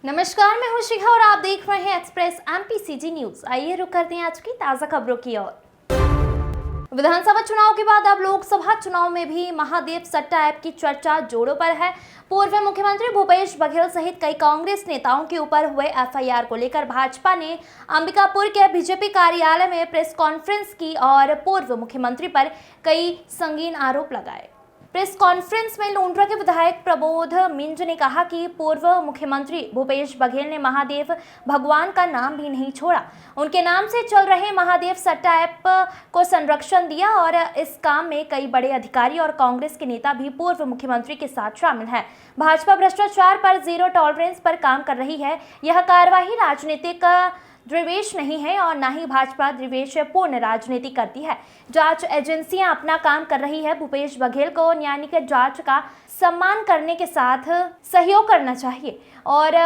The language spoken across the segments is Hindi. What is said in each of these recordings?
नमस्कार, मैं हूं शिखा और आप देख रहे हैं एक्सप्रेस एमपीसीजी न्यूज। आइए रुक करते हैं आज की ताजा खबरों की ओर। विधानसभा चुनाव के बाद अब लोकसभा चुनाव में भी महादेव सट्टा ऐप की चर्चा जोरों पर है। पूर्व मुख्यमंत्री भूपेश बघेल सहित कई कांग्रेस नेताओं के ऊपर हुए एफआईआर को लेकर भाजपा ने अंबिकापुर के बीजेपी कार्यालय में प्रेस कॉन्फ्रेंस की और पूर्व मुख्यमंत्री पर कई संगीन आरोप लगाए। प्रेस कॉन्फ्रेंस में लुंड्रा के विधायक प्रबोध मिंज ने कहा कि पूर्व मुख्यमंत्री भूपेश बघेल ने महादेव भगवान का नाम भी नहीं छोड़ा। उनके नाम से चल रहे महादेव सट्टा ऐप को संरक्षण दिया और इस काम में कई बड़े अधिकारी और कांग्रेस के नेता भी पूर्व मुख्यमंत्री के साथ शामिल हैं। भाजपा भ्रष्टाचार पर जीरो टॉलरेंस पर काम कर रही है। यह कार्यवाही राजनीतिक द्विवेश नहीं है और न ही भाजपा द्विवेश पूर्ण राजनीति करती है। जांच एजेंसियां अपना काम कर रही है। भूपेश बघेल को न्यायिक जांच का सम्मान करने के साथ सहयोग करना चाहिए और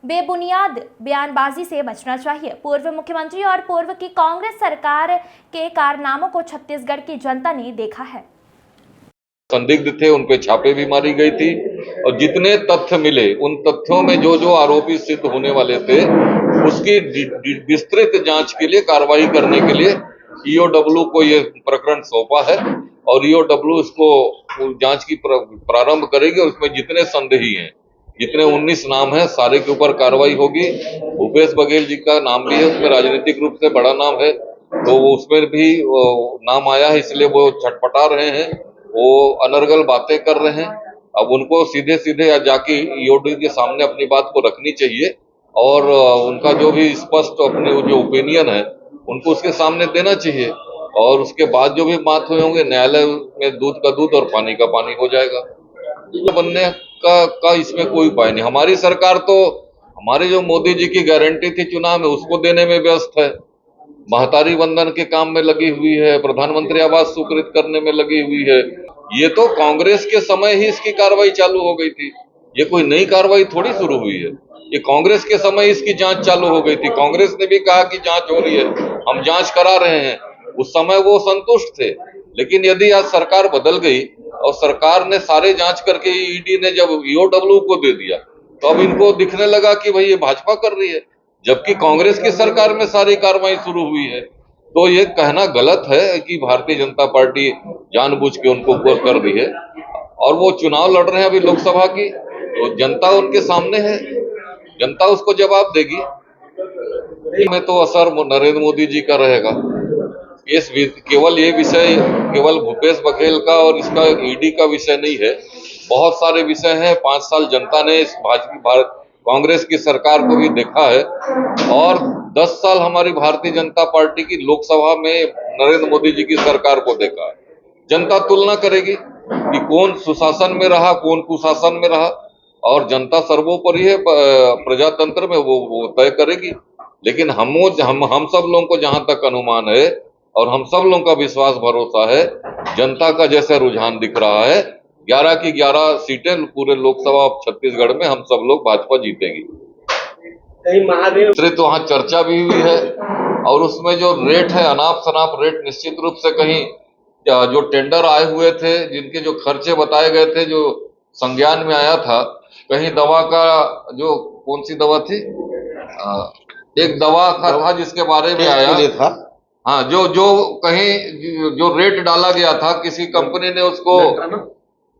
बेबुनियाद बयानबाजी से बचना चाहिए। पूर्व मुख्यमंत्री और पूर्व की कांग्रेस सरकार के कारनामों को छत्तीसगढ़ की जनता ने देखा है। संदिग्ध थे, उन पे छापे भी मारी गई थी और जितने तथ्य मिले उन तथ्यों में जो जो आरोपी सिद्ध होने वाले थे उसकी विस्तृत जांच के लिए कार्रवाई करने के लिए ईओडब्ल्यू को ये प्रकरण सौंपा है और ईओडब्ल्यू इसको जांच की प्रारंभ करेगी और उसमें जितने संदेही हैं, जितने 19 नाम हैं, सारे के ऊपर कार्रवाई होगी। भूपेश बघेल जी का नाम भी है, उसमें राजनीतिक रूप से बड़ा नाम है, तो वो उसमें भी नाम आया है, इसलिए वो छटपटा रहे हैं, वो अनर्गल बातें कर रहे हैं। अब उनको सीधे सीधे जाके ईओडब्ल्यू के सामने अपनी बात को रखनी चाहिए और उनका जो भी स्पष्ट अपने जो ओपिनियन है उनको उसके सामने देना चाहिए और उसके बाद जो भी बात हुए होंगे न्यायालय में दूध का दूध और पानी का पानी हो जाएगा। बनने का इसमें कोई उपाय नहीं। हमारी सरकार तो हमारे जो मोदी जी की गारंटी थी चुनाव में उसको देने में व्यस्त है, महतारी वंदन के काम में लगी हुई है, प्रधानमंत्री आवास स्वीकृत करने में लगी हुई है। ये तो कांग्रेस के समय ही इसकी कार्रवाई चालू हो गई थी, ये कोई नई कार्रवाई थोड़ी शुरू हुई है। ये कांग्रेस के समय इसकी जांच चालू हो गई थी। कांग्रेस ने भी कहा कि जांच हो रही है, हम जांच करा रहे हैं, उस समय वो संतुष्ट थे। लेकिन यदि आज सरकार बदल गई और सरकार ने सारे जांच करके ईडी ने जब ईओडब्ल्यू को दे दिया तो अब इनको दिखने लगा कि भाई ये भाजपा कर रही है, जबकि कांग्रेस की सरकार में सारी कार्रवाई शुरू हुई है। तो ये कहना गलत है कि भारतीय जनता पार्टी जानबूझ के उनको ऊपर कर रही है और वो चुनाव लड़ रहे हैं अभी लोकसभा की, तो जनता उनके सामने है, जनता उसको जवाब देगी। में तो असर नरेंद्र मोदी जी का रहेगा। इस केवल ये विषय केवल भूपेश बघेल का और इसका ईडी का विषय नहीं है, बहुत सारे विषय हैं। 5 साल जनता ने इस भारत कांग्रेस की सरकार को भी देखा है और 10 साल हमारी भारतीय जनता पार्टी की लोकसभा में नरेंद्र मोदी जी की सरकार को देखा है। जनता तुलना करेगी कि कौन सुशासन में रहा, कौन कुशासन में रहा और जनता सर्वोपरि है, प्रजातंत्र में वो तय करेगी। लेकिन हम सब लोगों को जहां तक अनुमान है और हम सब लोगों का विश्वास भरोसा है, जनता का जैसे रुझान दिख रहा है, 11 की 11 सीटें पूरे लोकसभा छत्तीसगढ़ में हम सब लोग भाजपा जीतेगी। महादेव तो वहां चर्चा भी हुई है और उसमें जो रेट है, अनाप शनाप रेट, निश्चित रूप से कहीं जो टेंडर आए हुए थे, जिनके जो खर्चे बताए गए थे, जो संज्ञान में आया था, कहीं दवा का जो कौन सी दवा थी, एक दवा का था जिसके बारे में आया था, हाँ, जो कहीं जो रेट डाला गया था, किसी कंपनी ने उसको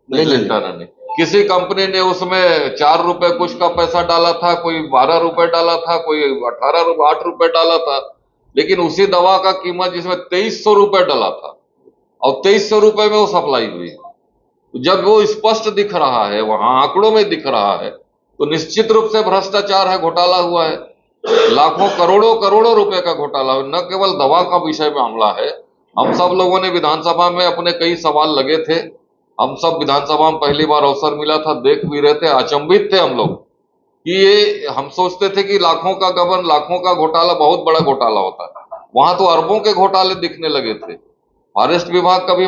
नहीं, किसी कंपनी ने उसमें 4 रुपए कुछ का पैसा डाला था, कोई 12 रुपए डाला था, कोई 8 रुपए डाला था, लेकिन उसी दवा का कीमत जिसमें 2300 रुपए डाला था और 2300 रुपए में वो सप्लाई हुई। जब वो स्पष्ट दिख रहा है, वहां आंकड़ों में दिख रहा है, तो निश्चित रूप से भ्रष्टाचार है, घोटाला हुआ है, लाखों करोड़ों रुपए का घोटाला। न केवल दवा का विषय मामला है। हम सब लोगों ने विधानसभा में अपने कई सवाल लगे थे, हम सब विधानसभा में पहली बार अवसर मिला था, देख भी रहे थे, अचंभित थे हम लोग कि ये, हम सोचते थे कि लाखों का गबन, लाखों का घोटाला बहुत बड़ा घोटाला होता है, वहां तो अरबों के घोटाले दिखने लगे थे। फॉरेस्ट विभाग का भी